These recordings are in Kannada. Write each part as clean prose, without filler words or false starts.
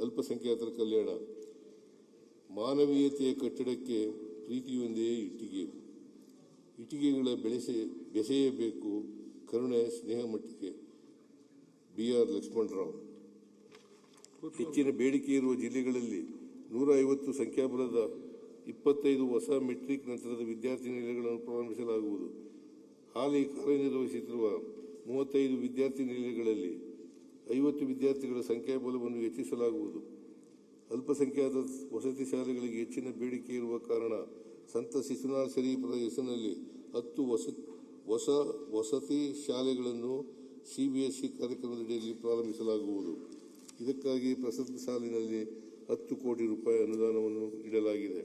ಅಲ್ಪಸಂಖ್ಯಾತರ ಕಲ್ಯಾಣ. ಮಾನವೀಯತೆಯ ಕಟ್ಟಡಕ್ಕೆ ಪ್ರೀತಿಯೊಂದೇ ಇಟ್ಟಿಗೆ. ಇಟ್ಟಿಗೆಗಳ ಬೆಸೆಯಬೇಕು ಕರುಣೆ ಸ್ನೇಹ ಮಟ್ಟಿಗೆ. ಬಿ.ಆರ್. ಲಕ್ಷ್ಮಣರಾವ್. ಹೆಚ್ಚಿನ ಬೇಡಿಕೆ ಇರುವ ಜಿಲ್ಲೆಗಳಲ್ಲಿ 150 ಸಂಖ್ಯಾಬಲದ 25 ಹೊಸ ಮೆಟ್ರಿಕ್ ನಂತರದ ವಿದ್ಯಾರ್ಥಿ ನಿಲಯಗಳನ್ನು ಪ್ರಾರಂಭಿಸಲಾಗುವುದು. ಹಾಲಿ ಕಾರ್ಯನಿರ್ವಹಿಸುತ್ತಿರುವ 35 ವಿದ್ಯಾರ್ಥಿ ನಿಲಯಗಳಲ್ಲಿ 50 ವಿದ್ಯಾರ್ಥಿಗಳ ಸಂಖ್ಯಾಬಲವನ್ನು ಹೆಚ್ಚಿಸಲಾಗುವುದು. ಅಲ್ಪಸಂಖ್ಯಾತ ವಸತಿ ಶಾಲೆಗಳಿಗೆ ಹೆಚ್ಚಿನ ಬೇಡಿಕೆ ಇರುವ ಕಾರಣ ಸಂತ ಶಿಶುನಾಳ ಶರೀಫರ ಹೆಸರಿನಲ್ಲಿ 10 ಹೊಸ ವಸತಿ ಶಾಲೆಗಳನ್ನು ಸಿಬಿಎಸ್ಇ ಕಾರ್ಯಕ್ರಮದಡಿಯಲ್ಲಿ ಪ್ರಾರಂಭಿಸಲಾಗುವುದು. ಇದಕ್ಕಾಗಿ ಪ್ರಸಕ್ತ ಸಾಲಿನಲ್ಲಿ 10 ಕೋಟಿ ರೂಪಾಯಿ ಅನುದಾನವನ್ನು ಇಡಲಾಗಿದೆ.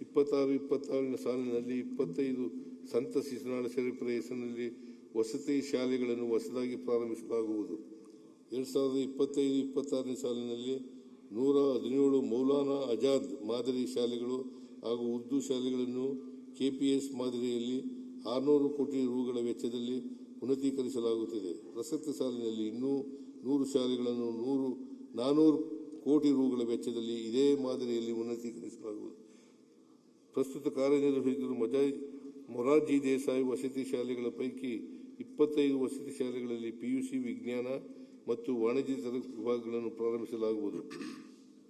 26-27 ಸಾಲಿನಲ್ಲಿ 25 ಸಂತ ಶಿಶುನಾಳ ಶರೀಫರ ಹೆಸರಿನಲ್ಲಿ ವಸತಿ ಶಾಲೆಗಳನ್ನು ಹೊಸದಾಗಿ ಪ್ರಾರಂಭಿಸಲಾಗುವುದು. 2025-26 ಸಾಲಿನಲ್ಲಿ 117 ಮೌಲಾನಾ ಆಜಾದ್ ಮಾದರಿ ಶಾಲೆಗಳು ಹಾಗೂ ಉರ್ದು ಶಾಲೆಗಳನ್ನು ಕೆಪಿಎಸ್ ಮಾದರಿಯಲ್ಲಿ 600 ಕೋಟಿ ರೂಗಳ ವೆಚ್ಚದಲ್ಲಿ ಉನ್ನತೀಕರಿಸಲಾಗುತ್ತಿದೆ. ಪ್ರಸಕ್ತ ಸಾಲಿನಲ್ಲಿ ಇನ್ನೂ 100 ಶಾಲೆಗಳನ್ನು 400 ಕೋಟಿ ರೂಗಳ ವೆಚ್ಚದಲ್ಲಿ ಇದೇ ಮಾದರಿಯಲ್ಲಿ ಉನ್ನತೀಕರಿಸಲಾಗುವುದು. ಪ್ರಸ್ತುತ ಕಾರ್ಯನಿರ್ವಹಿಸುತ್ತಿರುವ ಮೊರಾರ್ಜಿ ದೇಸಾಯಿ ವಸತಿ ಶಾಲೆಗಳ ಪೈಕಿ 25 ವಸತಿ ಶಾಲೆಗಳಲ್ಲಿ ಪಿಯುಸಿ ವಿಜ್ಞಾನ ಮತ್ತು ವಾಣಿಜ್ಯ ವಿಭಾಗಗಳನ್ನು ಪ್ರಾರಂಭಿಸಲಾಗುವುದು.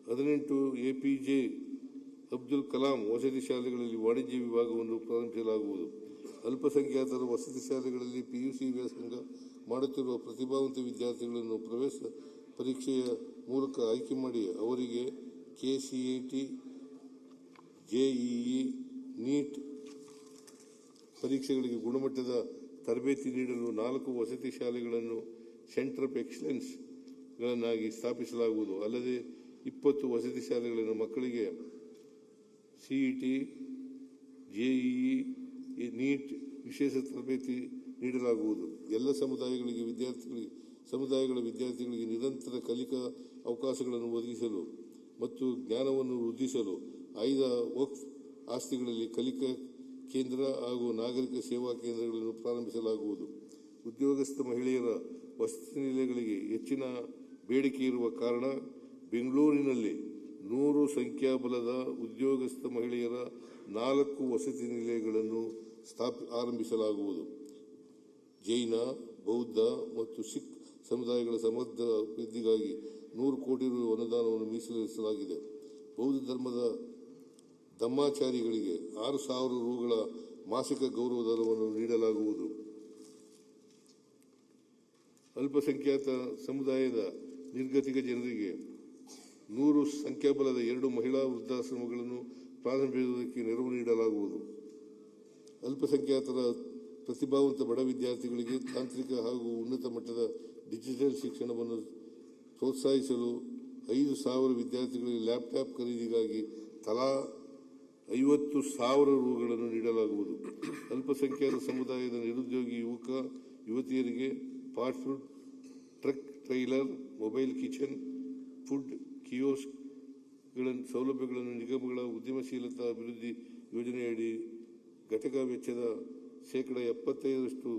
18 ಎಪಿಜೆ ಅಬ್ದುಲ್ ಕಲಾಂ ವಸತಿ ಶಾಲೆಗಳಲ್ಲಿ ವಾಣಿಜ್ಯ ವಿಭಾಗವನ್ನು ಪ್ರಾರಂಭಿಸಲಾಗುವುದು. ಅಲ್ಪಸಂಖ್ಯಾತರ ವಸತಿ ಶಾಲೆಗಳಲ್ಲಿ ಪಿಯುಸಿ ವ್ಯಾಸಂಗ ಮಾಡುತ್ತಿರುವ ಪ್ರತಿಭಾವಂತ ವಿದ್ಯಾರ್ಥಿಗಳನ್ನು ಪ್ರವೇಶ ಪರೀಕ್ಷೆಯ ಮೂಲಕ ಆಯ್ಕೆ ಮಾಡಿ ಅವರಿಗೆ ಕೆಸಿಇಟಿ, ಜೆಇಇ, ನೀಟ್ ಪರೀಕ್ಷೆಗಳಿಗೆ ಗುಣಮಟ್ಟದ ತರಬೇತಿ ನೀಡಲು 4 ವಸತಿ ಶಾಲೆಗಳನ್ನು ಸೆಂಟರ್ ಆಫ್ ಎಕ್ಸಲೆನ್ಸ್ ಗಳನ್ನಾಗಿ ಸ್ಥಾಪಿಸಲಾಗುವುದು. ಅಲ್ಲದೆ 20 ವಸತಿ ಶಾಲೆಗಳನ್ನು ಮಕ್ಕಳಿಗೆ ಸಿಇಟಿ, ಜೆಇಇ, ನೀಟ್ ವಿಶೇಷ ತರಬೇತಿ ನೀಡಲಾಗುವುದು. ಎಲ್ಲ ಸಮುದಾಯಗಳ ವಿದ್ಯಾರ್ಥಿಗಳಿಗೆ ನಿರಂತರ ಕಲಿಕಾ ಅವಕಾಶಗಳನ್ನು ಒದಗಿಸಲು ಮತ್ತು ಜ್ಞಾನವನ್ನು ವೃದ್ಧಿಸಲು ಆಯ್ದ ವಕ್ಫ್ ಆಸ್ತಿಗಳಲ್ಲಿ ಕಲಿಕಾ ಕೇಂದ್ರ ಹಾಗೂ ನಾಗರಿಕ ಸೇವಾ ಕೇಂದ್ರಗಳನ್ನು ಪ್ರಾರಂಭಿಸಲಾಗುವುದು. ಉದ್ಯೋಗಸ್ಥ ಮಹಿಳೆಯರ ವಸತಿ ನಿಲಯಗಳಿಗೆ ಹೆಚ್ಚಿನ ಬೇಡಿಕೆ ಇರುವ ಕಾರಣ ಬೆಂಗಳೂರಿನಲ್ಲಿ 100 ಸಂಖ್ಯಾಬಲದ ಉದ್ಯೋಗಸ್ಥ ಮಹಿಳೆಯರ 4 ವಸತಿ ನಿಲಯಗಳನ್ನು ಆರಂಭಿಸಲಾಗುವುದು. ಜೈನ, ಬೌದ್ಧ ಮತ್ತು ಸಿಖ್ ಸಮುದಾಯಗಳ ಸಮಗ್ರ ಅಭಿವೃದ್ಧಿಗಾಗಿ 100 ಕೋಟಿ ರು ಅನುದಾನವನ್ನು ಮೀಸಲಿರಿಸಲಾಗಿದೆ. ಬೌದ್ಧ ಧರ್ಮದ ಧಮ್ಮಾಚಾರಿಗಳಿಗೆ 6,000 ರೂಗಳ ಮಾಸಿಕ ಗೌರವಧನವನ್ನು ನೀಡಲಾಗುವುದು. ಅಲ್ಪಸಂಖ್ಯಾತ ಸಮುದಾಯದ ನಿರ್ಗತಿಕ ಜನರಿಗೆ 100 ಸಂಖ್ಯಾಬಲದ 2 ಮಹಿಳಾ ವೃದ್ಧಾಶ್ರಮಗಳನ್ನು ಪ್ರಾರಂಭಿಸುವುದಕ್ಕೆ ನೆರವು ನೀಡಲಾಗುವುದು. ಅಲ್ಪಸಂಖ್ಯಾತರ ಪ್ರತಿಭಾವಂತ ಬಡ ವಿದ್ಯಾರ್ಥಿಗಳಿಗೆ ತಾಂತ್ರಿಕ ಹಾಗೂ ಉನ್ನತ ಮಟ್ಟದ ಡಿಜಿಟಲ್ ಶಿಕ್ಷಣವನ್ನು ಪ್ರೋತ್ಸಾಹಿಸಲು 5,000 ವಿದ್ಯಾರ್ಥಿಗಳಿಗೆ ಲ್ಯಾಪ್ಟಾಪ್ ಖರೀದಿಗಾಗಿ ತಲಾ 50,000 ರೂಗಳನ್ನು ನೀಡಲಾಗುವುದು. ಅಲ್ಪಸಂಖ್ಯಾತ ಸಮುದಾಯದ ನಿರುದ್ಯೋಗಿ ಯುವಕ ಯುವತಿಯರಿಗೆ fast food truck trailer, mobile kitchen, food kiosk ಸೌಲಭ್ಯಗಳನ್ನು ನಿಗಮಗಳ ಉದ್ಯಮಶೀಲತಾ ಅಭಿವೃದ್ಧಿ ಯೋಜನೆಯಡಿ ಘಟಕ ವೆಚ್ಚದ 75%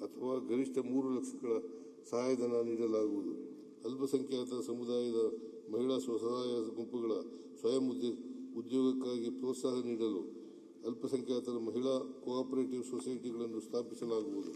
ಅಥವಾ ಗರಿಷ್ಠ 3 ಲಕ್ಷಗಳ ಸಹಾಯಧನ ನೀಡಲಾಗುವುದು. ಅಲ್ಪಸಂಖ್ಯಾತ ಸಮುದಾಯದ ಮಹಿಳಾ ಸ್ವಸಹಾಯ ಗುಂಪುಗಳ ಸ್ವಯಂ ಉದ್ಯೋಗಕ್ಕಾಗಿ ಪ್ರೋತ್ಸಾಹ ನೀಡಲು ಅಲ್ಪಸಂಖ್ಯಾತರ ಮಹಿಳಾ ಕೋಆಪರೇಟಿವ್ ಸೊಸೈಟಿಗಳನ್ನು ಸ್ಥಾಪಿಸಲಾಗುವುದು.